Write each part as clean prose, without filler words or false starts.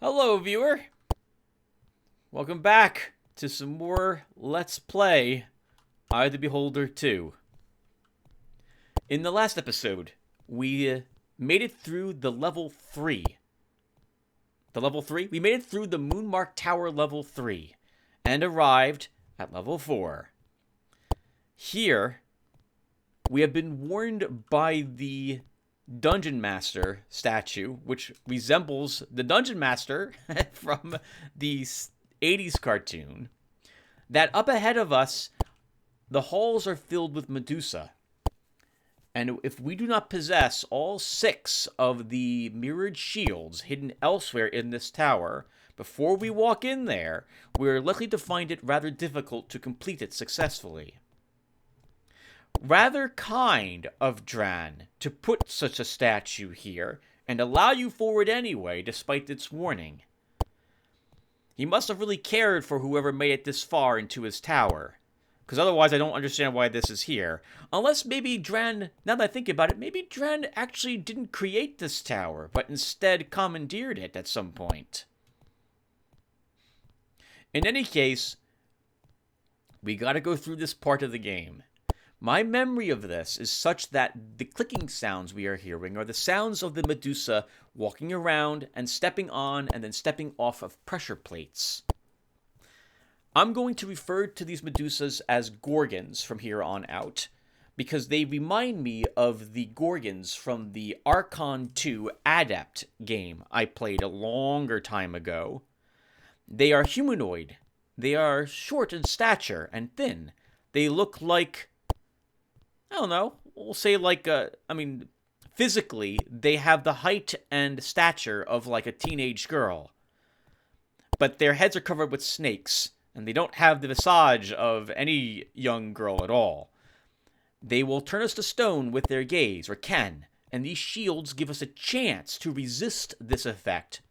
Hello, viewer. Welcome back to some more Let's Play Eye of the Beholder 2. In the last episode, we made it through the level 3. The level 3? We made it through the Moonmark Tower level 3 and arrived at level 4. Here, we have been warned by the Dungeon Master statue, which resembles the Dungeon Master from the 80s cartoon, that up ahead of us, the halls are filled with Medusa. And if we do not possess all 6 of the mirrored shields hidden elsewhere in this tower, before we walk in there, we're likely to find it rather difficult to complete it successfully. Rather kind of Dran to put such a statue here and allow you forward anyway, despite its warning. He must have really cared for whoever made it this far into his tower, because otherwise I don't understand why this is here. Unless maybe Dran, now that I think about it, maybe Dran actually didn't create this tower, but instead commandeered it at some point. In any case, we gotta go through this part of the game. My memory of this is such that the clicking sounds we are hearing are the sounds of the Medusa walking around and stepping on and then stepping off of pressure plates. I'm going to refer to these Medusas as Gorgons from here on out, because they remind me of the Gorgons from the Archon 2 Adept game I played a longer time ago. They are humanoid. They are short in stature and thin. They look like, I don't know, we'll say like, physically, they have the height and stature of like a teenage girl. But their heads are covered with snakes, and they don't have the visage of any young girl at all. They will turn us to stone with their gaze, or can, and these shields give us a chance to resist this effect.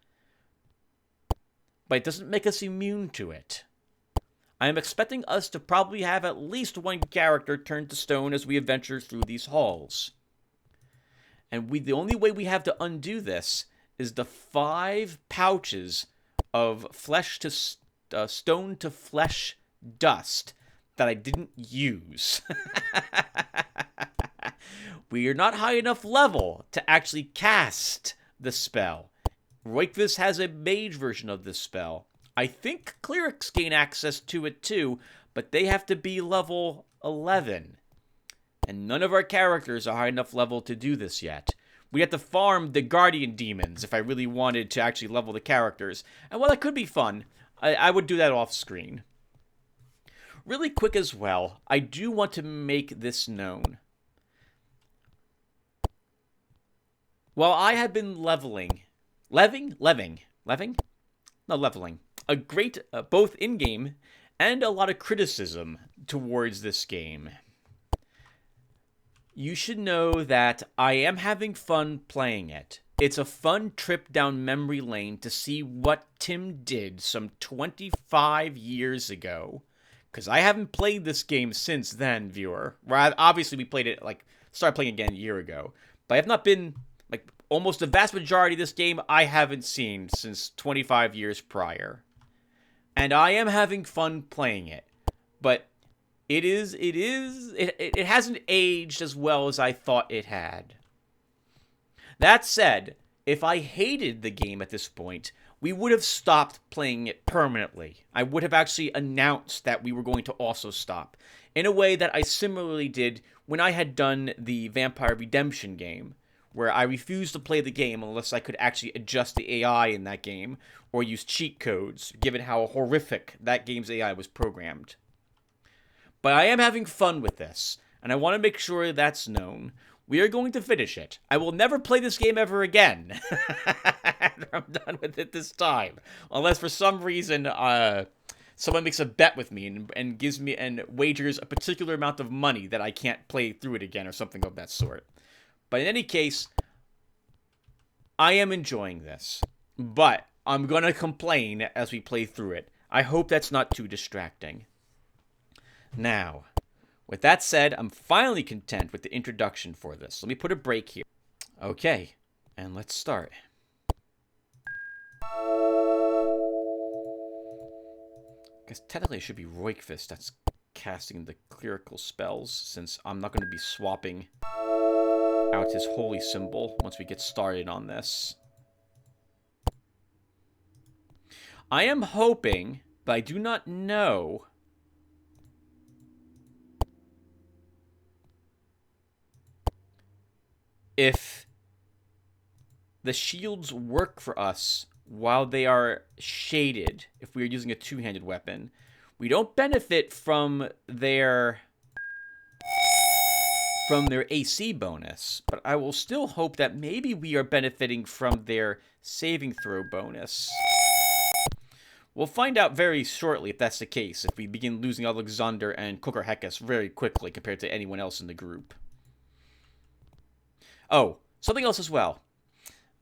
But it doesn't make us immune to it. I am expecting us to probably have at least one character turned to stone as we adventure through these halls. And the only way we have to undo this is the 5 pouches of flesh to stone to flesh dust that I didn't use. We are not high enough level to actually cast the spell. Roikvis has a mage version of this spell. I think clerics gain access to it too, but they have to be level 11. And none of our characters are high enough level to do this yet. We have to farm the guardian demons if I really wanted to actually level the characters. And while that could be fun, I would do that off screen. Really quick as well, I do want to make this known. While I have been leveling a great, both in-game and a lot of criticism towards this game, you should know that I am having fun playing it. It's a fun trip down memory lane to see what Tim did some 25 years ago. Because I haven't played this game since then, viewer. Obviously, we played it, started playing again a year ago. But I have not been, almost the vast majority of this game I haven't seen since 25 years prior. And I am having fun playing it. But it hasn't aged as well as I thought it had. That said, if I hated the game at this point, we would have stopped playing it permanently. I would have actually announced that we were going to also stop, in a way that I similarly did when I had done the Vampire Redemption game, where I refused to play the game unless I could actually adjust the AI in that game, or use cheat codes, given how horrific that game's AI was programmed. But I am having fun with this, and I want to make sure that's known. We are going to finish it. I will never play this game ever again. I'm done with it this time. Unless for some reason, someone makes a bet with me and gives me and wagers a particular amount of money that I can't play through it again or something of that sort. But in any case, I am enjoying this. But I'm going to complain as we play through it. I hope that's not too distracting. Now, with that said, I'm finally content with the introduction for this. Let me put a break here. Okay, and let's start. I guess technically it should be Roikvist that's casting the clerical spells, since I'm not going to be swapping out his holy symbol once we get started on this. I am hoping, but I do not know, if the shields work for us while they are shaded. If we are using a two-handed weapon, we don't benefit from their AC bonus, but I will still hope that maybe we are benefiting from their saving throw bonus. We'll find out very shortly if that's the case, if we begin losing Alexander and Cooker Hekkus very quickly compared to anyone else in the group. Oh, something else as well.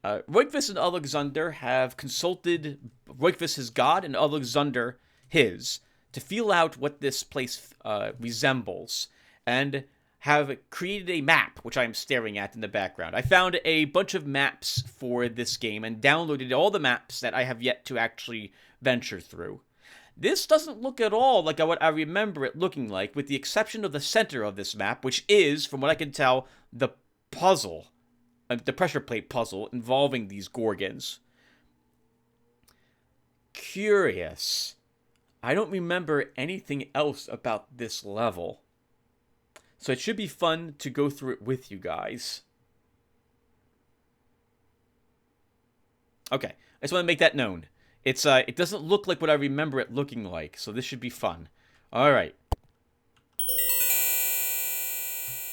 Roikvist and Alexander have consulted Roikvist, his god, and Alexander, his, to feel out what this place resembles, and have created a map, which I am staring at in the background. I found a bunch of maps for this game and downloaded all the maps that I have yet to actually venture through. This doesn't look at all like what I remember it looking like, with the exception of the center of this map, which is, from what I can tell, the puzzle, the pressure plate puzzle involving these Gorgons. Curious. I don't remember anything else about this level, so it should be fun to go through it with you guys. Okay, I just want to make that known. It doesn't look like what I remember it looking like, so this should be fun. Alright.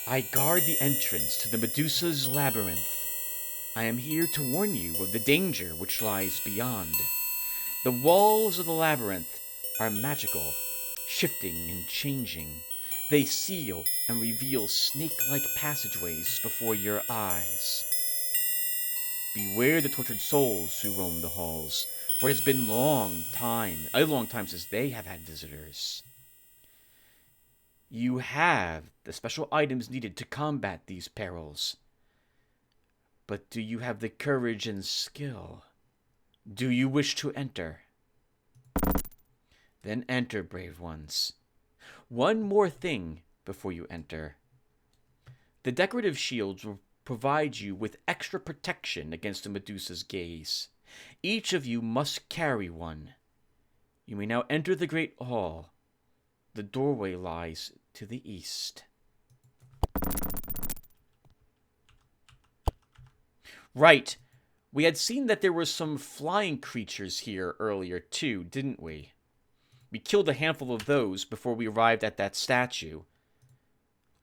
I guard the entrance to the Medusa's labyrinth. I am here to warn you of the danger which lies beyond. The walls of the labyrinth are magical, shifting and changing. They seal and reveal snake-like passageways before your eyes. Beware the tortured souls who roam the halls, for it has been a long time since they have had visitors. You have the special items needed to combat these perils. But do you have the courage and skill? Do you wish to enter? Then enter, brave ones. One more thing before you enter. The decorative shields will provide you with extra protection against the Medusa's gaze. Each of you must carry one. You may now enter the Great Hall. The doorway lies to the east. Right. We had seen that there were some flying creatures here earlier too, didn't we? We killed a handful of those before we arrived at that statue.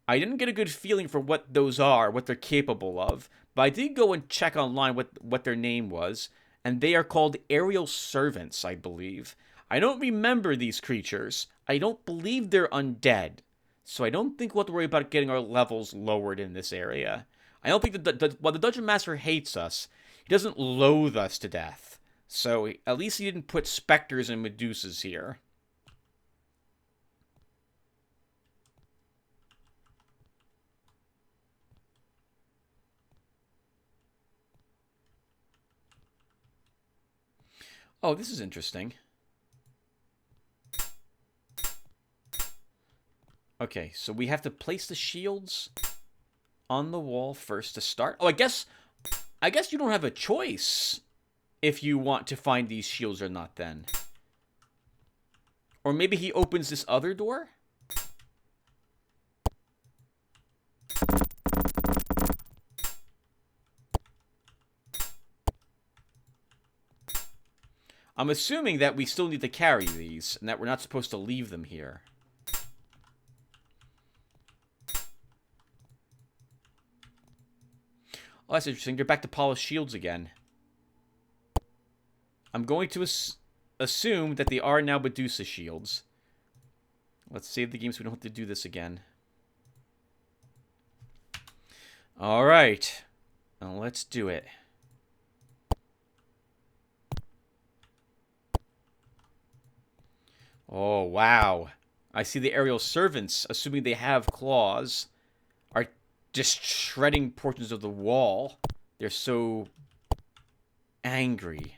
I didn't get a good feeling for what those are, what they're capable of, but I did go and check online what their name was, and they are called aerial servants, I believe. I don't remember these creatures. I don't believe they're undead, so I don't think we'll have to worry about getting our levels lowered in this area. I don't think while the Dungeon Master hates us, he doesn't loathe us to death. So at least he didn't put specters and Medusas here. Oh, this is interesting. Okay, so we have to place the shields on the wall first to start. Oh, I guess you don't have a choice if you want to find these shields or not then. Or maybe he opens this other door? I'm assuming that we still need to carry these, and that we're not supposed to leave them here. Oh, that's interesting. They're back to polished shields again. I'm going to assume that they are now Medusa shields. Let's save the game so we don't have to do this again. Alright. Well, let's do it. Oh, wow. I see the aerial servants, assuming they have claws, are just shredding portions of the wall. They're so angry.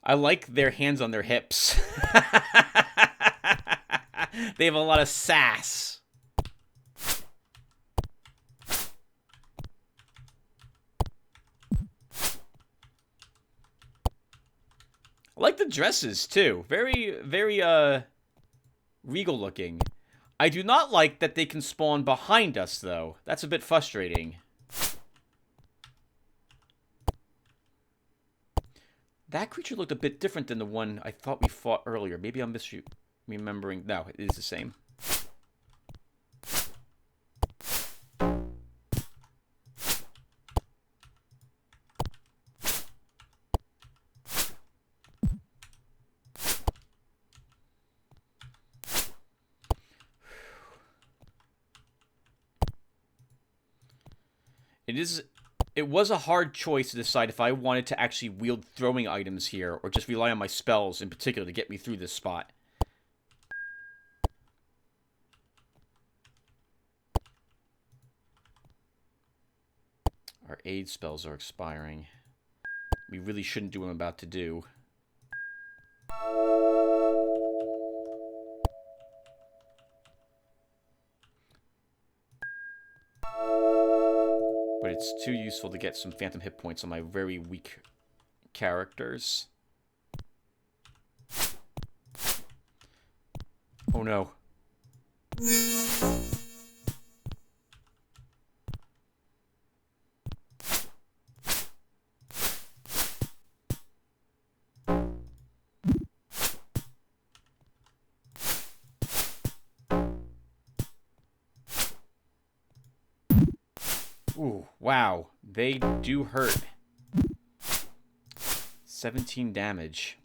I like their hands on their hips. They have a lot of sass. I like the dresses, too. Very, very, regal looking. I do not like that they can spawn behind us, though. That's a bit frustrating. That creature looked a bit different than the one I thought we fought earlier. Maybe I'm misremembering. No, it is the same. It was a hard choice to decide if I wanted to actually wield throwing items here or just rely on my spells in particular to get me through this spot. Our aid spells are expiring. We really shouldn't do what I'm about to do. But it's too useful to get some phantom hit points on my very weak characters. Oh no. Ooh, wow. They do hurt. 17 damage.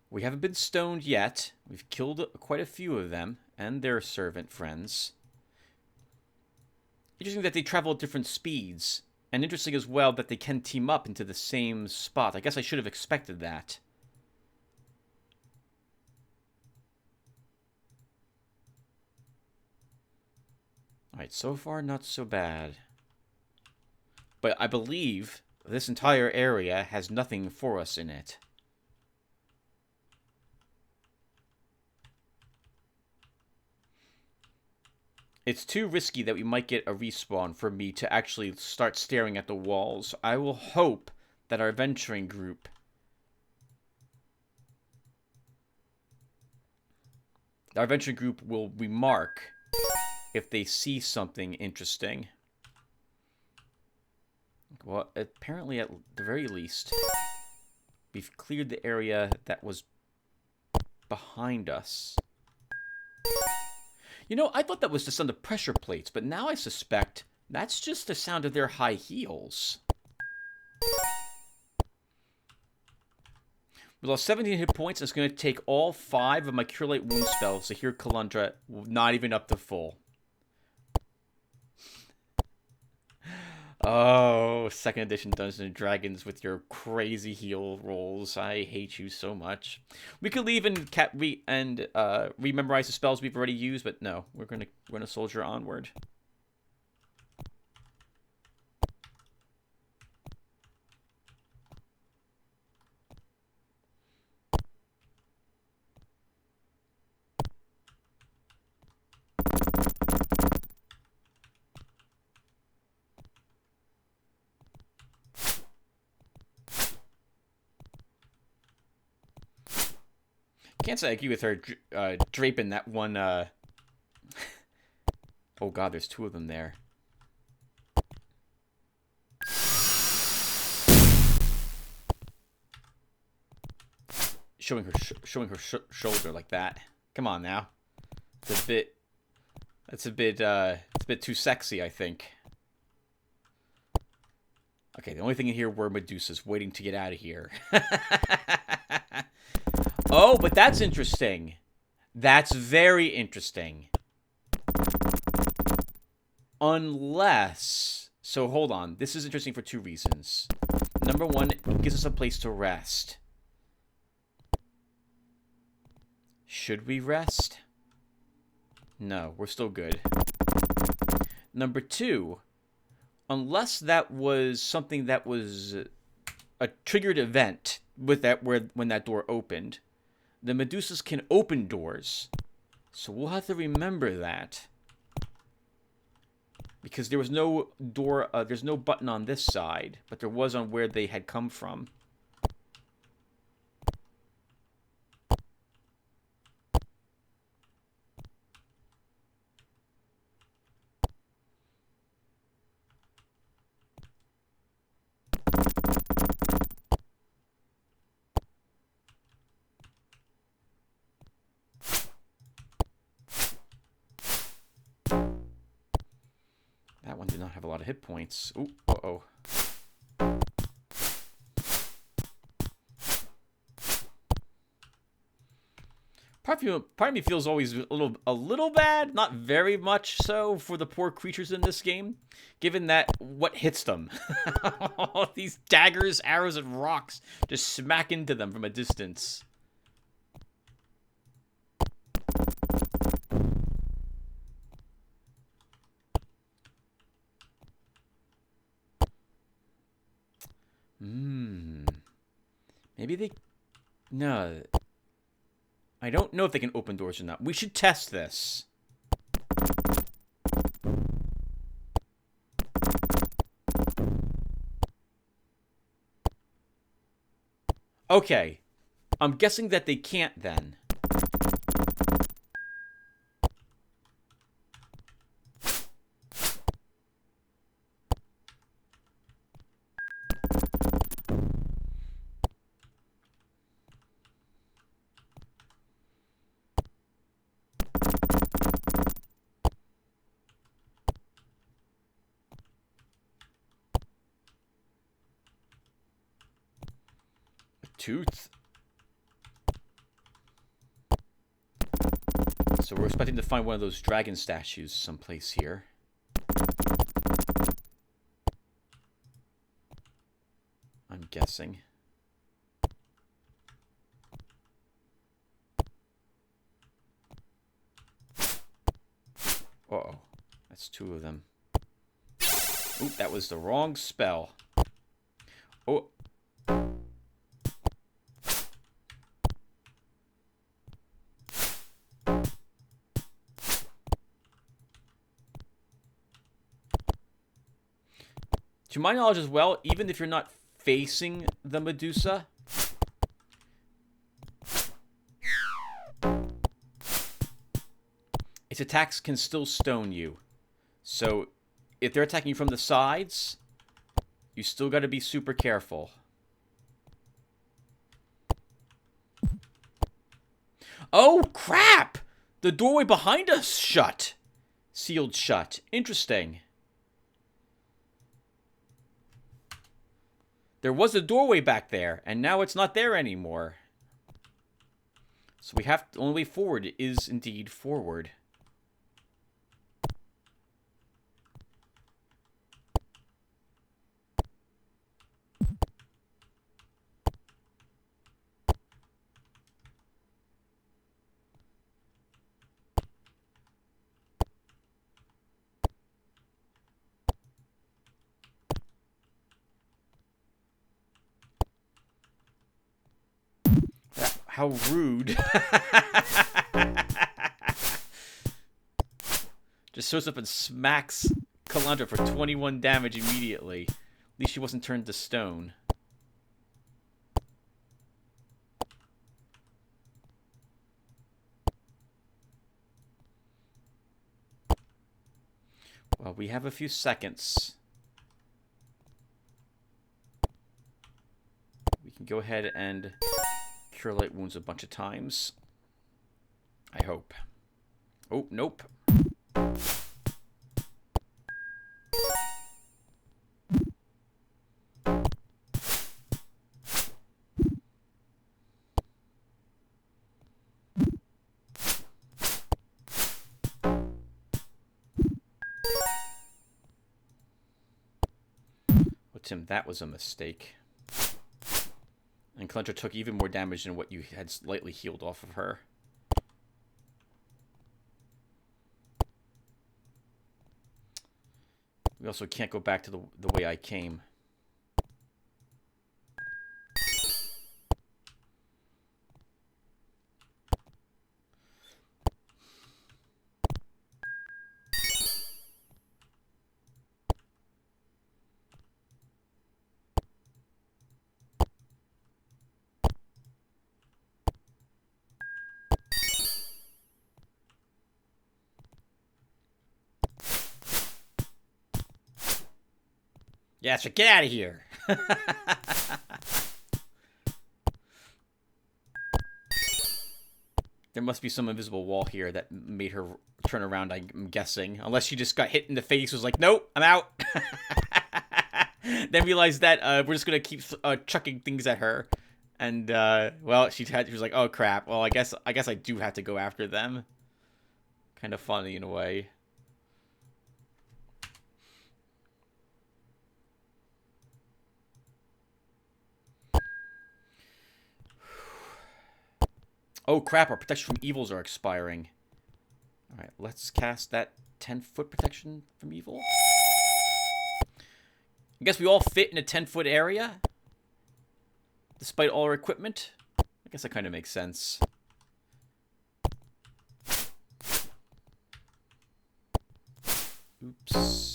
We haven't been stoned yet. We've killed quite a few of them and their servant friends. Interesting that they travel at different speeds. And interesting as well that they can team up into the same spot. I guess I should have expected that. Alright, so far not so bad. But I believe this entire area has nothing for us in it. It's too risky that we might get a respawn for me to actually start staring at the walls. I will hope that our adventuring group will remark if they see something interesting. Well, apparently at the very least, we've cleared the area that was behind us. You know, I thought that was the sound of pressure plates, but now I suspect that's just the sound of their high heels. We lost 17 hit points, and it's going to take all 5 of my Cure Light Wound spells to heal Kalandra, not even up to full. Oh, 2nd edition Dungeons & Dragons with your crazy heal rolls. I hate you so much. We could leave and rememorize the spells we've already used, but no, we're gonna soldier onward. Can't say I agree with her draping that one. Oh god, there's 2 of them there. Showing her shoulder like that. Come on now. It's a bit too sexy, I think. Okay, the only thing in here were Medusas waiting to get out of here. Oh, but that's interesting. That's very interesting. Unless... So, hold on. This is interesting for two reasons. Number one, it gives us a place to rest. Should we rest? No, we're still good. Number two, unless that was something that was a triggered event with that when that door opened, the Medusas can open doors. So we'll have to remember that. Because there was no door, there's no button on this side, but there was on where they had come from. That one did not have a lot of hit points. Ooh, uh-oh. Part of me feels always a little bad, not very much so, for the poor creatures in this game, given that what hits them. All these daggers, arrows, and rocks just smack into them from a distance. Maybe they... No. I don't know if they can open doors or not. We should test this. Okay. I'm guessing that they can't then. Tooth. So we're expecting to find one of those dragon statues someplace here. I'm guessing. Uh-oh. That's two of them. Oop, that was the wrong spell. Oh. To my knowledge as well, even if you're not facing the Medusa, its attacks can still stone you. So if they're attacking you from the sides, you still got to be super careful. Oh, crap! The doorway behind us shut. Sealed shut. Interesting. There was a doorway back there, and now it's not there anymore. So we have... The only way forward is indeed forward. How rude. Just shows up and smacks Calandra for 21 damage immediately. At least she wasn't turned to stone. Well, we have a few seconds. We can go ahead and cure light wounds a bunch of times. I hope. Oh, nope. Tim, that was a mistake. And Kalentra took even more damage than what you had slightly healed off of her. We also can't go back to the way I came. Yeah, so get out of here. There must be some invisible wall here that made her turn around, I'm guessing. Unless she just got hit in the face, was like, nope, I'm out. Then realized that we're just going to keep chucking things at her. And, well, she was like, oh, crap. Well, I guess I do have to go after them. Kind of funny in a way. Oh, crap, our protection from evils are expiring. Alright, let's cast that 10-foot protection from evil. I guess we all fit in a 10-foot area? Despite all our equipment? I guess that kind of makes sense. Oops.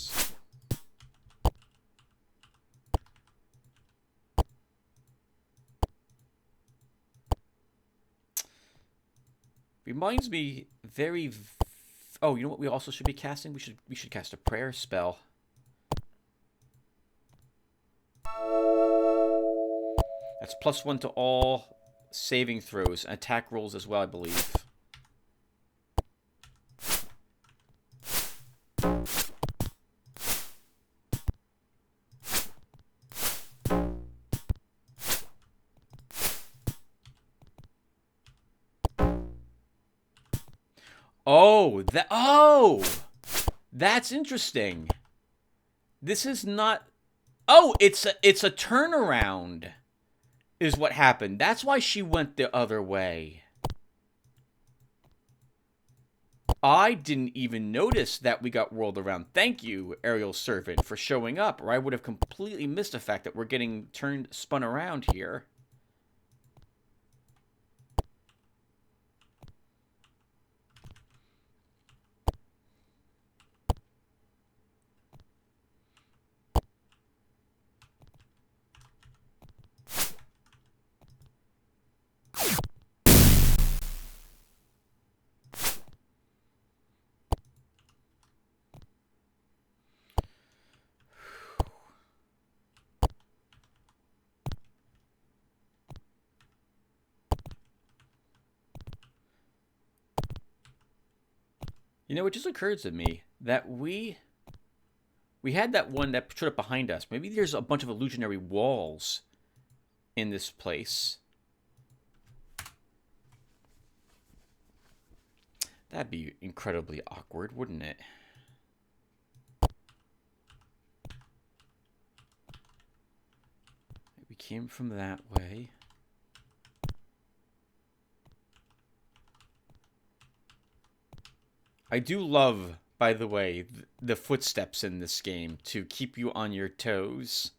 Reminds me very... Oh, you know what we also should be casting? We should cast a prayer spell. That's +1 to all saving throws and attack rolls as well, I believe. Oh, that's interesting. This is not. Oh, it's a turnaround, is what happened. That's why she went the other way. I didn't even notice that we got whirled around. Thank you, Aerial Servant, for showing up, or I would have completely missed the fact that we're getting spun around here. You know, it just occurs to me that we had that one that showed up behind us. Maybe there's a bunch of illusionary walls in this place. That'd be incredibly awkward, wouldn't it? We came from that way. I do love, by the way, the footsteps in this game to keep you on your toes.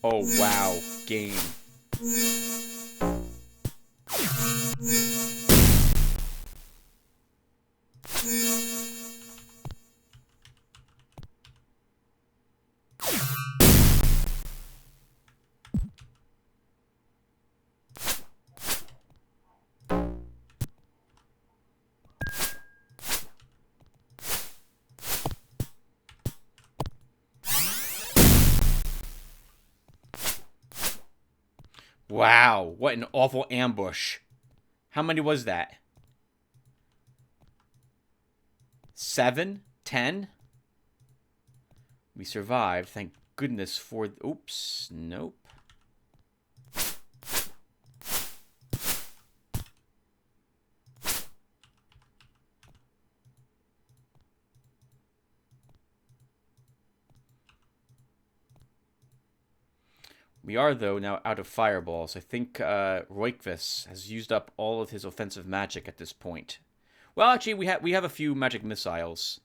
Oh, wow. Game. Wow, what an awful ambush. How many was that? 7? 10? We survived, thank goodness for... Oops, nope. We are, though, now out of fireballs. I think Roikvis has used up all of his offensive magic at this point. Well, actually, we have a few magic missiles.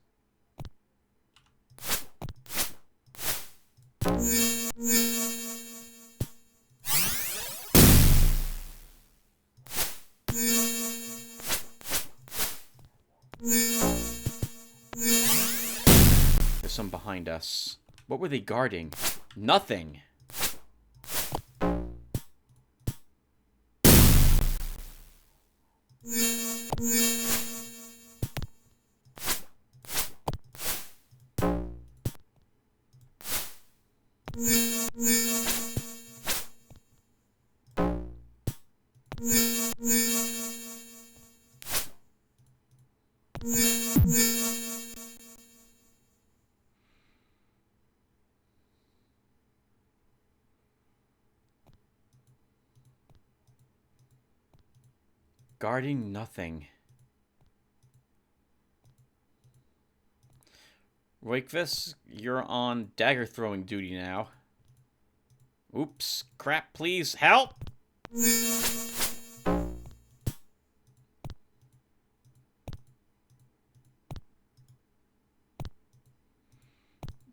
There's some behind us. What were they guarding? Nothing. Guarding nothing. Roikvis, you're on dagger throwing duty now. Oops. Crap, please. Help!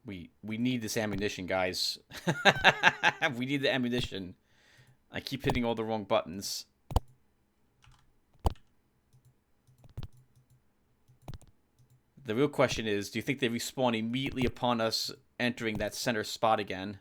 We need this ammunition, guys. We need the ammunition. I keep hitting all the wrong buttons. The real question is, do you think they respawn immediately upon us entering that center spot again?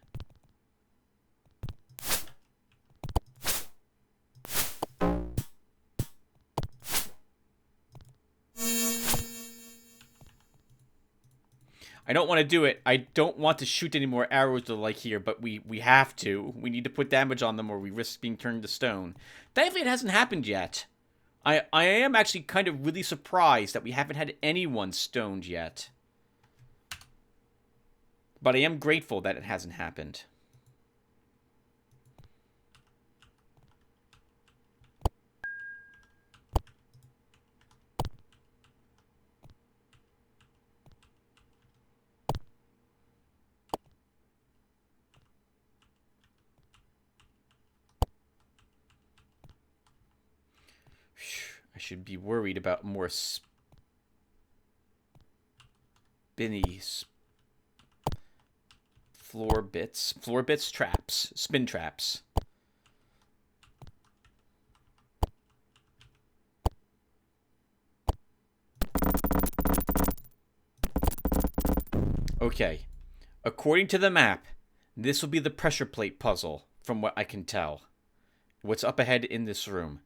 I don't want to do it. I don't want to shoot any more arrows to like here, but we have to. We need to put damage on them or we risk being turned to stone. Thankfully, it hasn't happened yet. I am actually kind of really surprised that we haven't had anyone stoned yet. But I am grateful that it hasn't happened. I should be worried about more spinny floor bits traps, spin traps. Okay, according to the map, this will be the pressure plate puzzle, from what I can tell. What's up ahead in this room?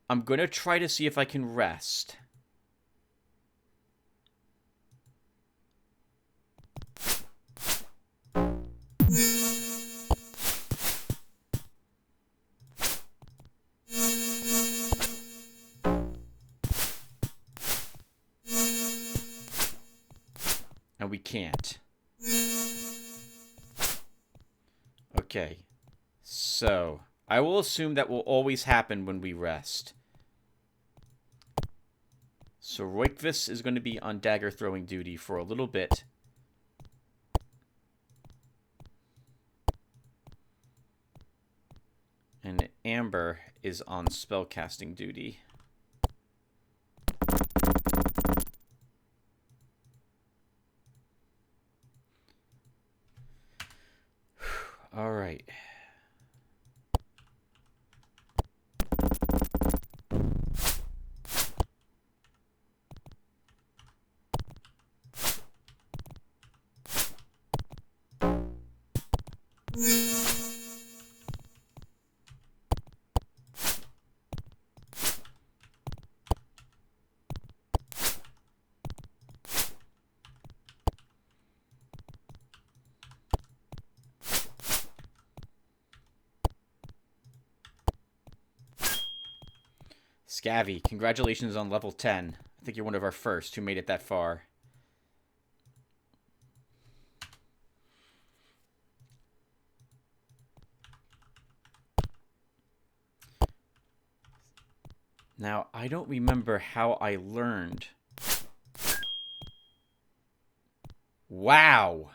I'm going to try to see if I can rest. And we can't. Okay. So, I will assume that will always happen when we rest. So Roikvis is going to be on dagger throwing duty for a little bit. And Amber is on spellcasting duty. All right. Scavvy, congratulations on level 10. I think you're one of our first who made it that far. Now, I don't remember how I learned. Wow!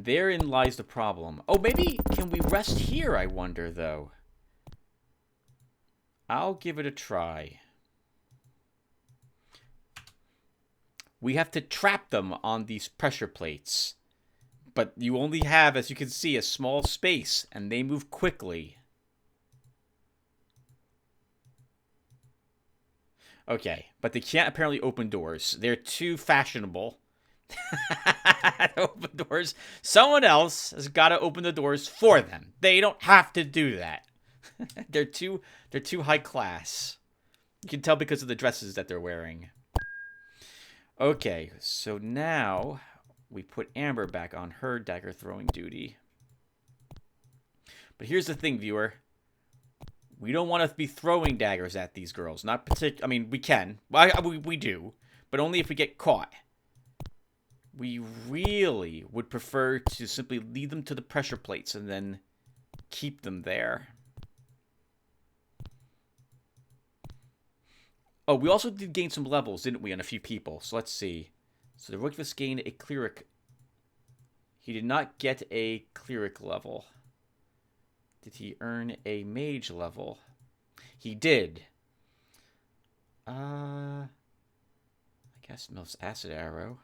And therein lies the problem. Oh, maybe can we rest here, I wonder, though? I'll give it a try. We have to trap them on these pressure plates. But you only have, as you can see, a small space, and they move quickly. Okay, but they can't apparently open doors. They're too fashionable. Open doors. Someone else has got to open the doors for them. They don't have to do that. They're too high class. You can tell because of the dresses that they're wearing. Okay, so now we put Amber back on her dagger throwing duty. But here's the thing, viewer. We don't want to be throwing daggers at these girls. Not I mean, we can. We do. But only if we get caught. We really would prefer to simply lead them to the pressure plates and then keep them there. Oh, we also did gain some levels, didn't we, on a few people? So let's see. So the Rookvis gained a cleric. He did not get a cleric level. Did he earn a mage level? He did. I guess most acid arrow.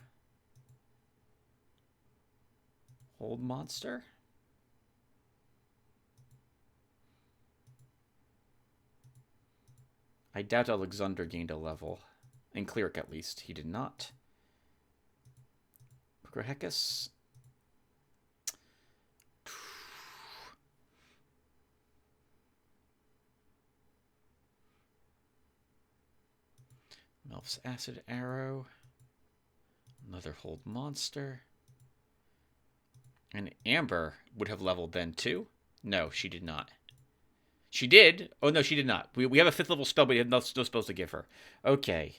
Hold monster? I doubt Alexander gained a level. In cleric, at least. He did not. Prohecus. Melf's acid arrow. Another hold monster. And Amber would have leveled then too? No, she did not. She did? Oh, no, she did not. We have a 5th level spell, but we have no spells to give her. Okay.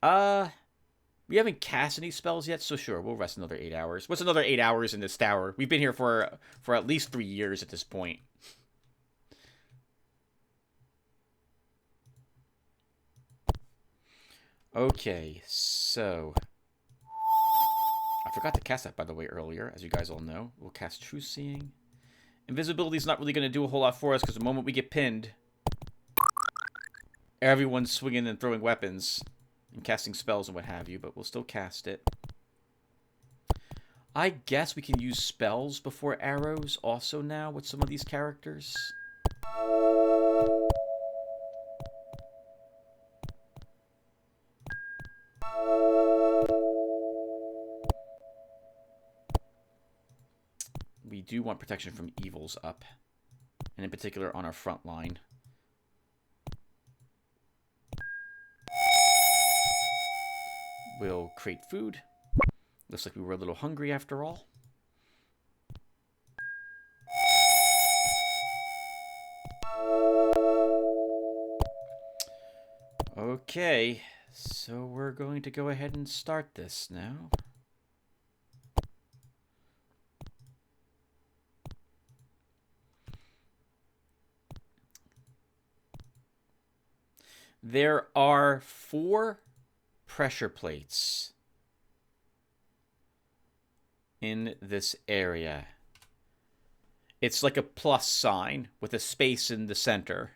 We haven't cast any spells yet, so sure, we'll rest another 8 hours. What's another 8 hours in this tower? We've been here for at least 3 years at this point. Okay, so I forgot to cast that, by the way, earlier, as you guys all know. We'll cast True Seeing. Invisibility is not really going to do a whole lot for us, because the moment we get pinned, everyone's swinging and throwing weapons and casting spells and what have you, but we'll still cast it. I guess we can use spells before arrows also now with some of these characters. We do want protection from evils up, and in particular on our front line. We'll create food. Looks like we were a little hungry after all. Okay, so we're going to go ahead and start this now. There are 4 pressure plates in this area. It's like a plus sign with a space in the center.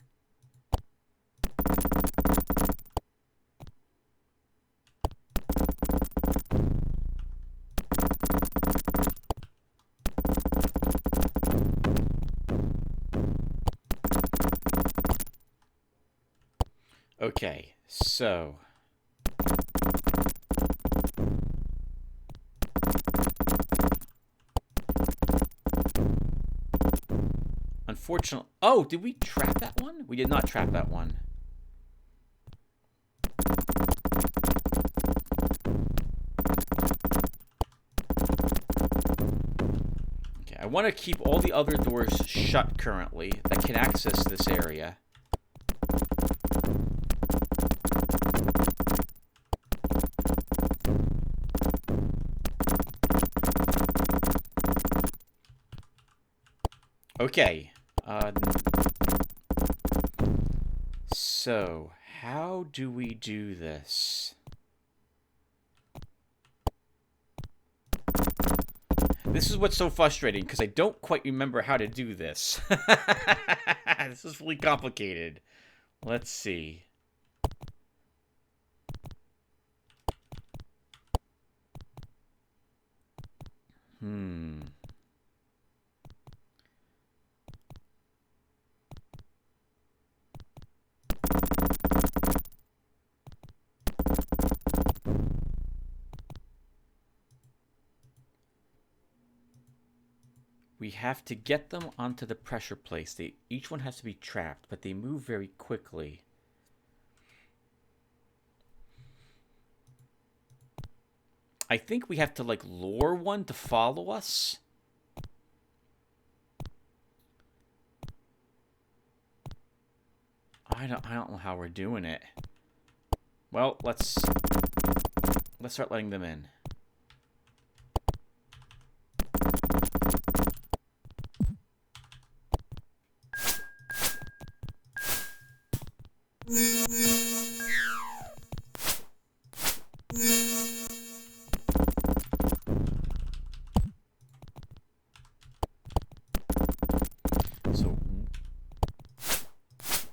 Okay, so unfortunately, oh, did we trap that one? We did not trap that one. Okay, I want to keep all the other doors shut currently that can access this area. Okay, so how do we do this? This is what's so frustrating, because I don't quite remember how to do this. This is really complicated. Let's see. We have to get them onto the pressure plates. Each one has to be trapped, but they move very quickly. I think we have to, like, lure one to follow us. I don't know how we're doing it. Well, let's start letting them in. So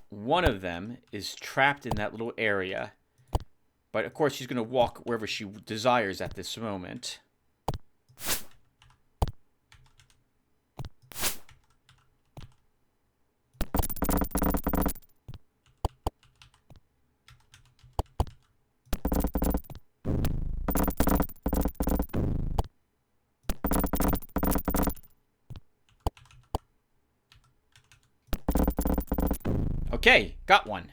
one of them is trapped in that little area, but of course she's going to walk wherever she desires at this moment. Okay, got one.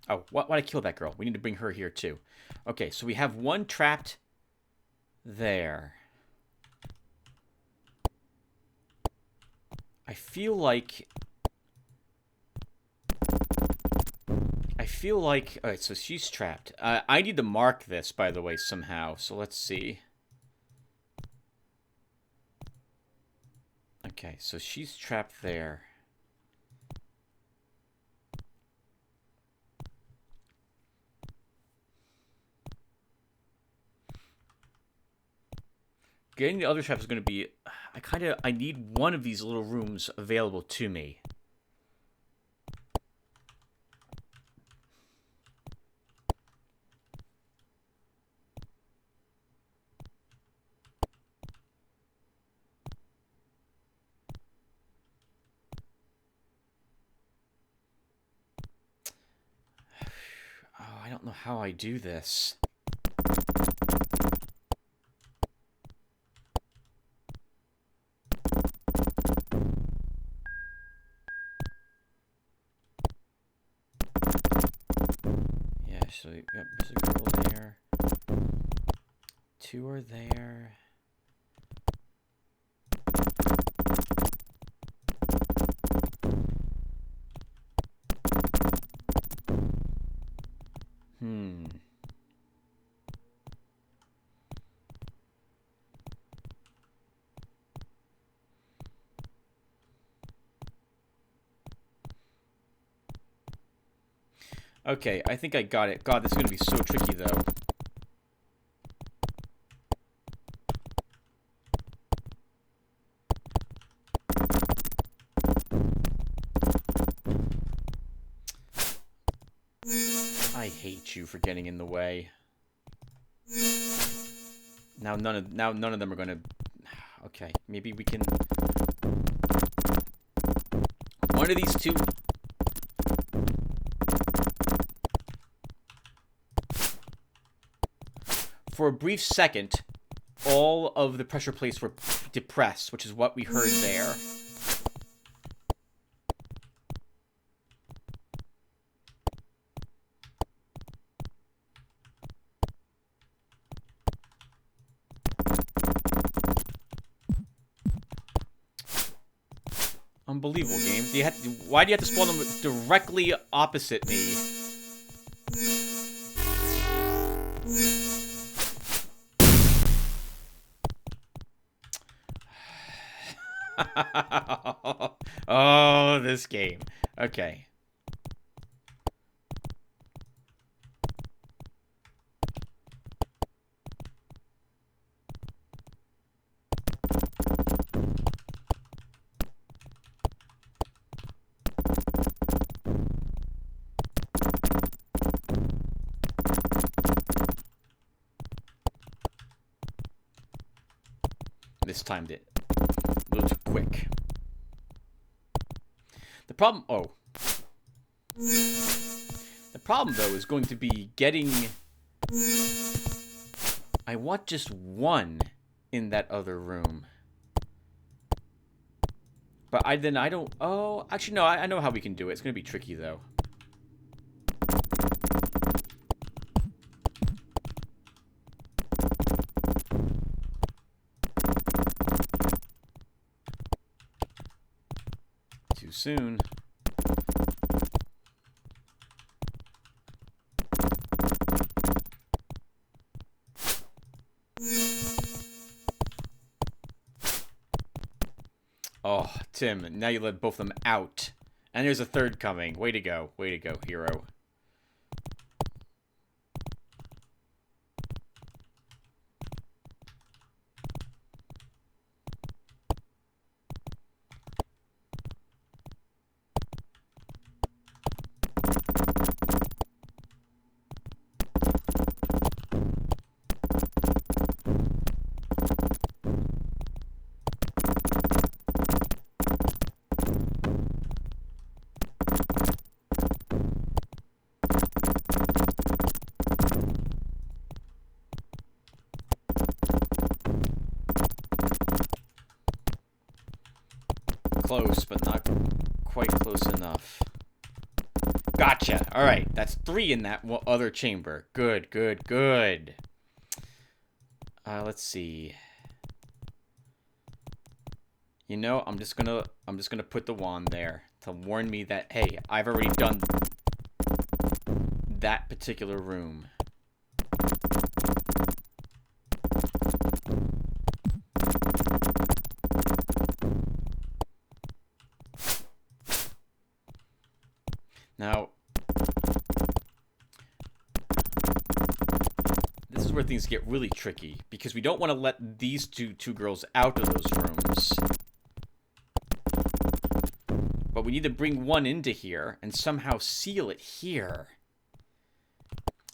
Oh, why'd I kill that girl? We need to bring her here too. Okay, so we have one trapped there. I feel like... Alright, so she's trapped. I need to mark this, by the way, somehow. So let's see. Okay, so she's trapped there. Getting the other trap is going to be... I need one of these little rooms available to me. Oh, I don't know how I do this. Yeah, so yep, there's a girl there. Two are there. Okay, I think I got it. God, this is going to be so tricky, though. I hate you for getting in the way. Now none of them are going to... Okay, maybe we can... One of these two... For a brief second, all of the pressure plates were depressed, which is what we heard there. Unbelievable game. Why do you have to spawn them directly opposite me? Oh, this game. Okay. mistimed it. A little too quick. The problem... Oh. The problem, though, is going to be getting... I want just one in that other room. But I don't... Oh, actually, no, I know how we can do it. It's going to be tricky, though. Too soon. Oh, Tim, now you let both of them out. And there's a third coming. Way to go. Way to go, hero. Close, but not quite close enough. Gotcha. All right, that's 3 in that other chamber. Good, good, good. Let's see. You know, I'm just gonna put the wand there to warn me that, hey, I've already done that particular room. Now, this is where things get really tricky, because we don't want to let these two girls out of those rooms. But we need to bring one into here and somehow seal it here.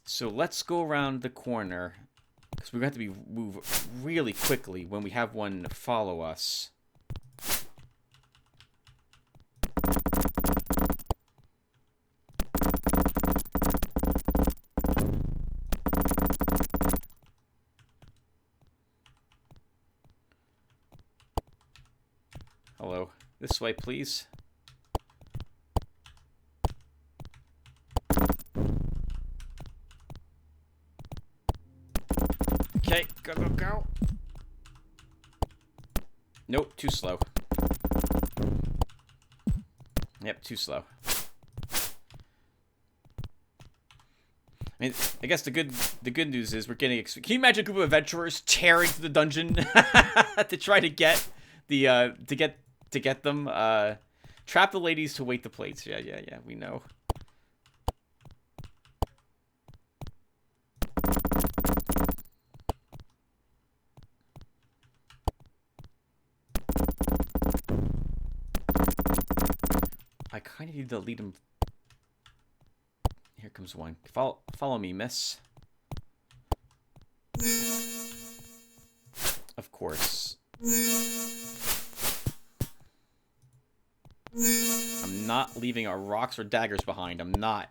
So let's go around the corner, because we're going to have to move really quickly when we have one follow us. Hello. This way, please. Okay, go, go, go. Nope, too slow. Yep, too slow. I mean, I guess the good news is we're getting... Can you imagine a group of adventurers tearing through the dungeon to try to get the to get them? Trap the ladies to wait the plates. Yeah, we know. I kind of need to lead them. Here comes one. Follow me, miss. Of course. I'm not leaving our rocks or daggers behind. I'm not.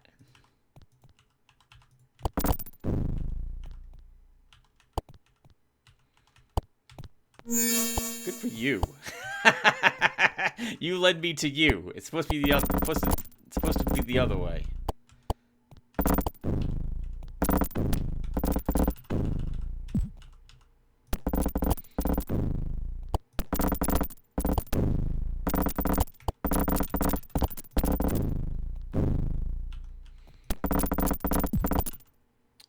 Good for you. You led me to you. It's supposed to be the other. It's supposed to be the other way.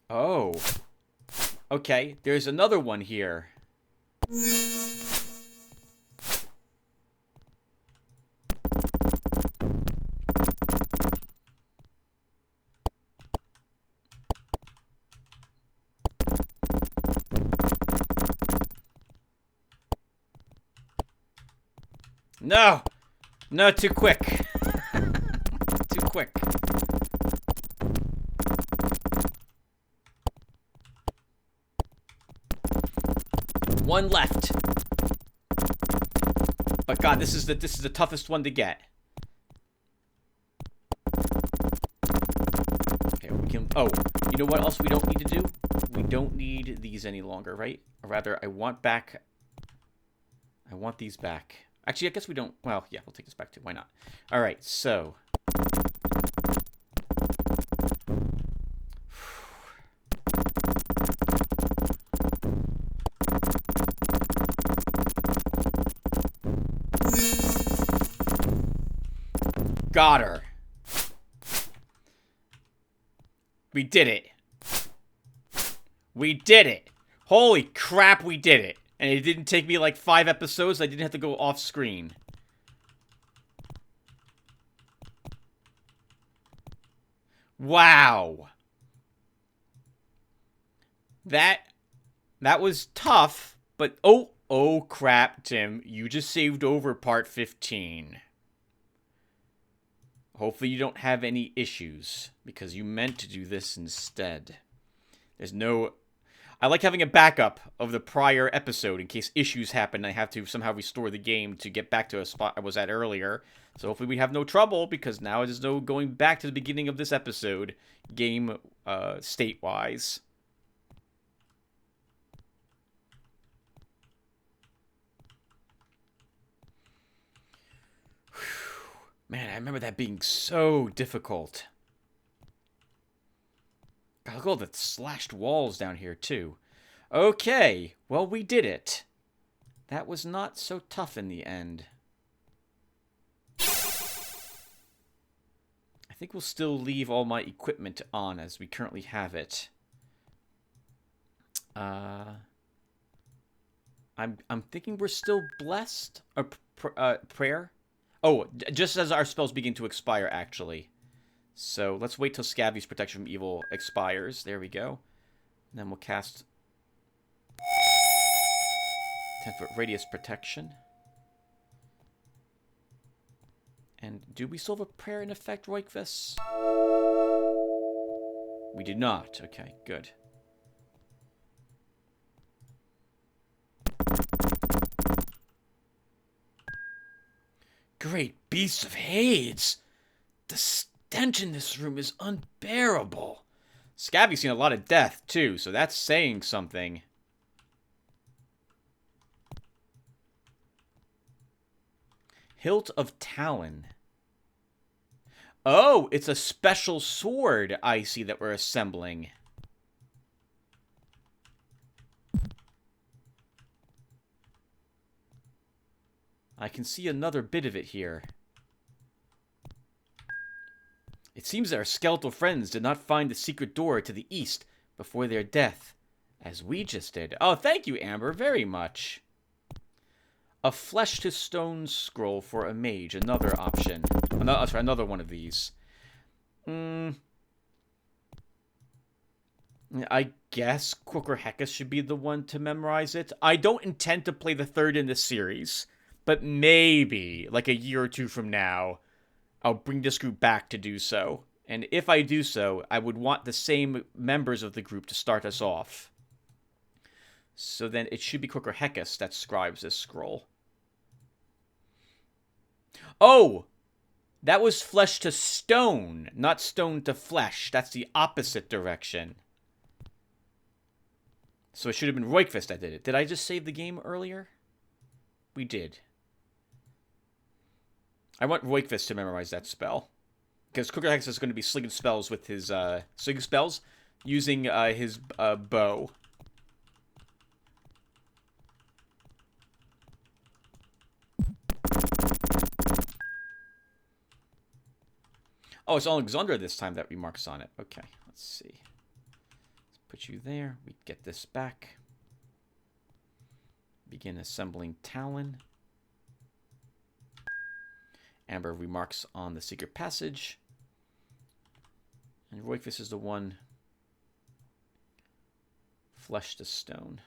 Oh. Okay, there's another one here. No! No, too quick. Too quick. One left. But God, this is the toughest one to get. Okay, we can. Oh, you know what else we don't need to do? We don't need these any longer, right? Or rather, I want these back. Actually, I guess we don't. Well, yeah, we'll take this back too. Why not? All right, so. Got her. We did it. We did it. Holy crap, we did it. And it didn't take me like 5 episodes. I didn't have to go off screen. Wow. That was tough, but oh crap, Tim. You just saved over part 15. Hopefully you don't have any issues, because you meant to do this instead. There's no... I like having a backup of the prior episode in case issues happen and I have to somehow restore the game to get back to a spot I was at earlier. So hopefully we have no trouble, because now there's no going back to the beginning of this episode, game state-wise. Man, I remember that being so difficult. God, look at all the slashed walls down here, too. Okay, well, we did it. That was not so tough in the end. I think we'll still leave all my equipment on as we currently have it. I'm thinking we're still blessed. Prayer. Oh, just as our spells begin to expire, actually. So let's wait till Scabby's protection from evil expires. There we go. And then we'll cast 10-foot radius protection. And do we still have a prayer in effect, Roikvis? We do not. Okay, good. Great beasts of Hades! The stench in this room is unbearable. Scabby's seen a lot of death, too, so that's saying something. Hilt of Talon. Oh, it's a special sword I see that we're assembling. I can see another bit of it here. It seems that our skeletal friends did not find the secret door to the east before their death, as we just did. Oh, thank you, Amber, very much. A flesh-to-stone scroll for a mage, another option. Another one of these. I guess Quoker should be the one to memorize it. I don't intend to play the third in this series, but maybe, like a year or two from now, I'll bring this group back to do so. And if I do so, I would want the same members of the group to start us off. So then it should be Quoker that scribes this scroll. Oh! That was flesh to stone, not stone to flesh. That's the opposite direction. So it should have been Roikvist that did it. Did I just save the game earlier? We did. I want Roikvist to memorize that spell. Because Quoker is going to be slinging spells with his, slinging spells using, his, bow. Oh, it's Alexandra this time that remarks on it. Okay, let's see. Let's put you there. We get this back. Begin assembling Talon. Amber remarks on the secret passage. And Roikvis is the one flesh to stone.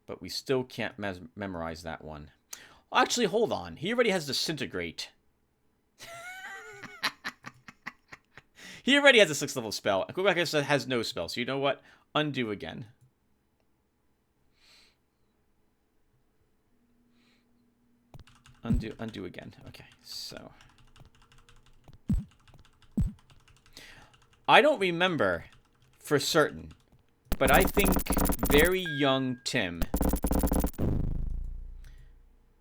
But we still can't memorize that one. Actually, hold on. He already has Disintegrate. He already has a 6th level spell. Quoker has no spell, so you know what? Undo again. Undo again. Okay, so I don't remember for certain, but I think very young Tim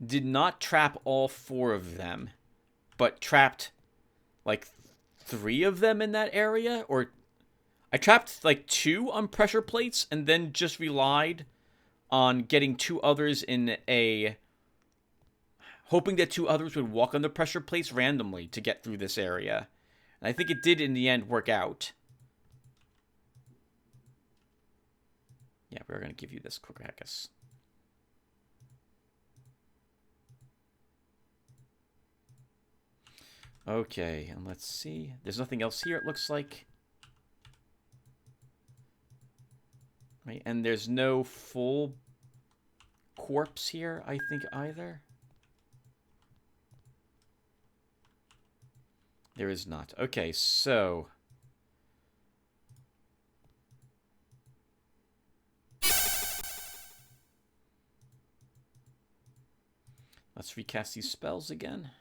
did not trap all 4 of them, but trapped like 3 of them in that area, or I trapped like 2 on pressure plates and then just relied on getting 2 others in a... hoping that 2 others would walk on the pressure plates randomly to get through this area. And I think it did in the end work out. Yeah, we're going to give you this Quackus. Okay, and let's see. There's nothing else here, it looks like. Right, and there's no full corpse here, I think, either. There is not. Okay, so... let's recast these spells again.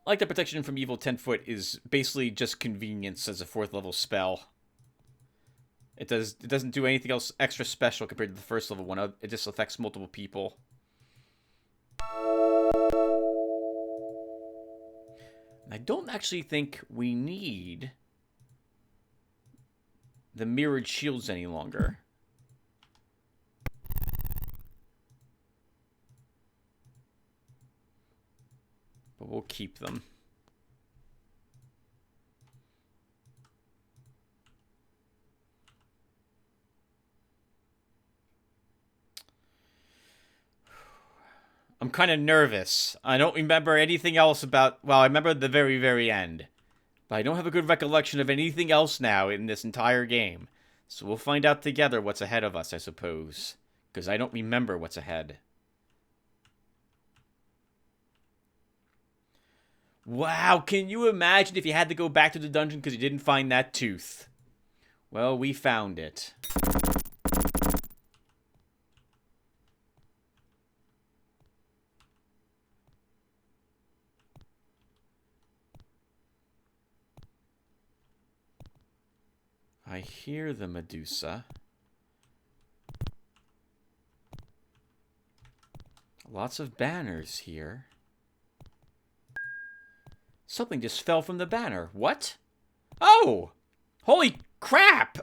Like the protection from evil 10-foot is basically just convenience as a 4th level spell. It doesn't do anything else extra special compared to the 1st level one. It just affects multiple people. I don't actually think we need the mirrored shields any longer. But we'll keep them. I'm kind of nervous. I don't remember anything else about... well, I remember the very, very end. But I don't have a good recollection of anything else now in this entire game. So we'll find out together what's ahead of us, I suppose. Because I don't remember what's ahead. Wow, can you imagine if you had to go back to the dungeon because you didn't find that tooth? Well, we found it. I hear the Medusa. Lots of banners here. Something just fell from the banner. What? Oh! Holy crap!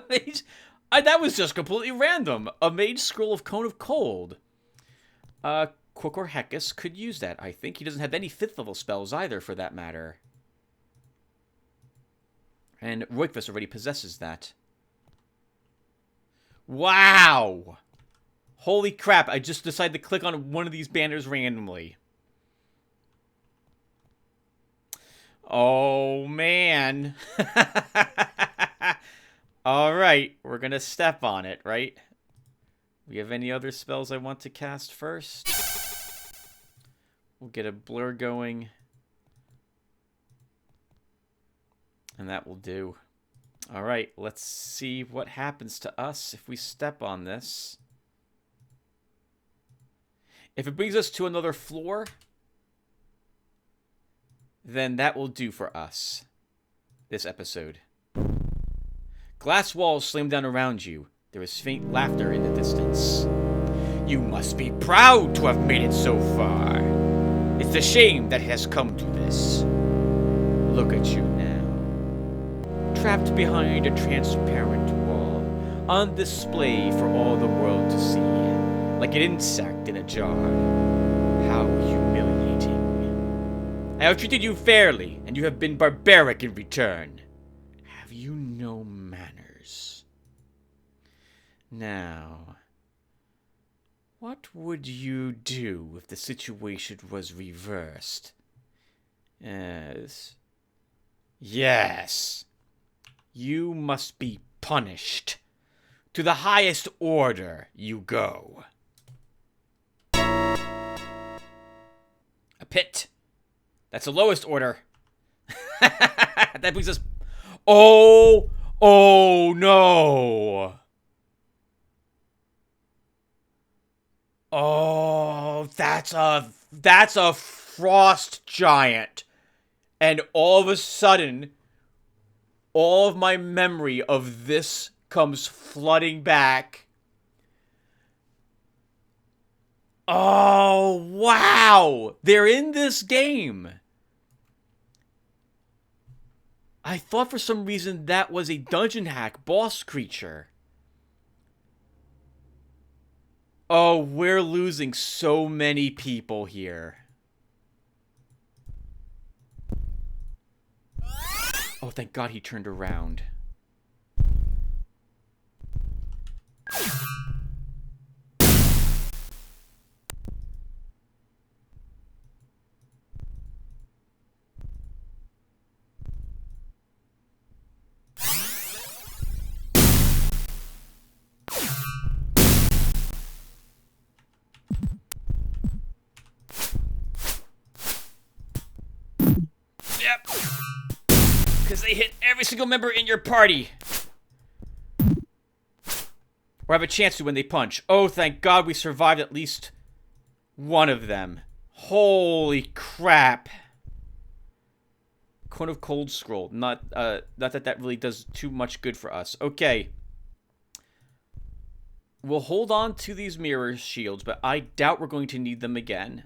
That was just completely random. A mage scroll of Cone of Cold. Quackus could use that, I think. He doesn't have any 5th level spells either, for that matter. And Roikvis already possesses that. Wow! Holy crap, I just decided to click on one of these banners randomly. Oh, man. Alright, we're gonna step on it, right? We have any other spells I want to cast first? We'll get a blur going. And that will do. Alright, let's see what happens to us if we step on this. If it brings us to another floor, then that will do for us this episode. Glass walls slam down around you. There is faint laughter in the distance. You must be proud to have made it so far. It's a shame that it has come to this. Look at you now. Trapped behind a transparent wall, on display for all the world to see, like an insect in a jar. How humiliating. I have treated you fairly, and you have been barbaric in return. Have you no manners? Now, what would you do if the situation was reversed? Yes. You must be punished. To the highest order you go. A pit. That's the lowest order. That brings us... Oh! Oh, no! Oh, that's a frost giant. And all of a sudden, all of my memory of this comes flooding back. Oh, wow. They're in this game. I thought for some reason that was a dungeon hack boss creature. Oh, we're losing so many people here. Oh, thank God he turned around. Yep. Because they hit every single member in your party. Or have a chance to when they punch. Oh, thank God we survived at least one of them. Holy crap. Cone of Cold Scroll. Not that really does too much good for us. Okay. We'll hold on to these mirror shields, but I doubt we're going to need them again.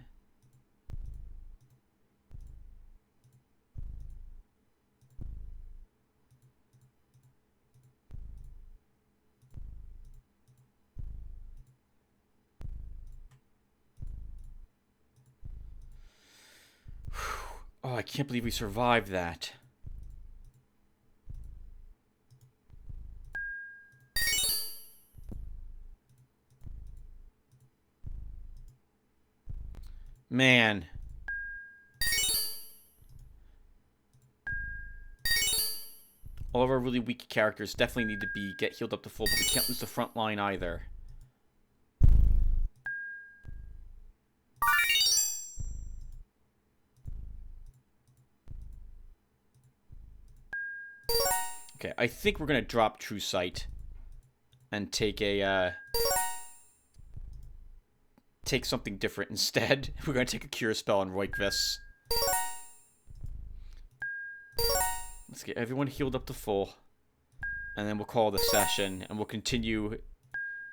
Oh, I can't believe we survived that. Man. All of our really weak characters definitely need to get healed up to full, but we can't lose the front line either. Okay, I think we're gonna drop True Sight and take take something different instead. We're gonna take a Cure Spell on Roikvis. Let's get everyone healed up to full. And then we'll call the session, and we'll continue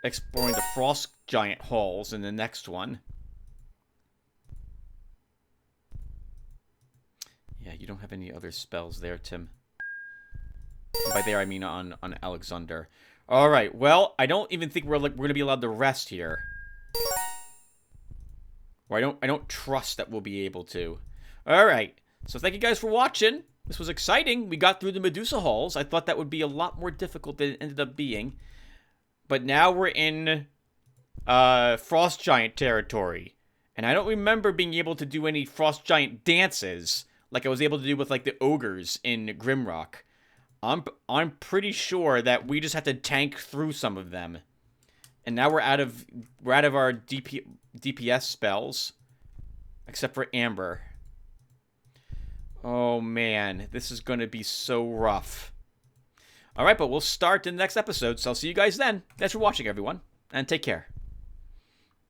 exploring the Frost Giant halls in the next one. Yeah, you don't have any other spells there, Tim. And by there, I mean on Alexander. Alright, well, I don't even think we're gonna be allowed to rest here. Or I don't trust that we'll be able to. Alright, so thank you guys for watching. This was exciting. We got through the Medusa halls. I thought that would be a lot more difficult than it ended up being. But now we're in Frost Giant territory. And I don't remember being able to do any Frost Giant dances like I was able to do with like the ogres in Grimrock. I'm pretty sure that we just have to tank through some of them. And now we're out of our DPS spells. Except for Amber. Oh, man. This is going to be so rough. Alright, but we'll start in the next episode, so I'll see you guys then. Thanks for watching, everyone, and take care.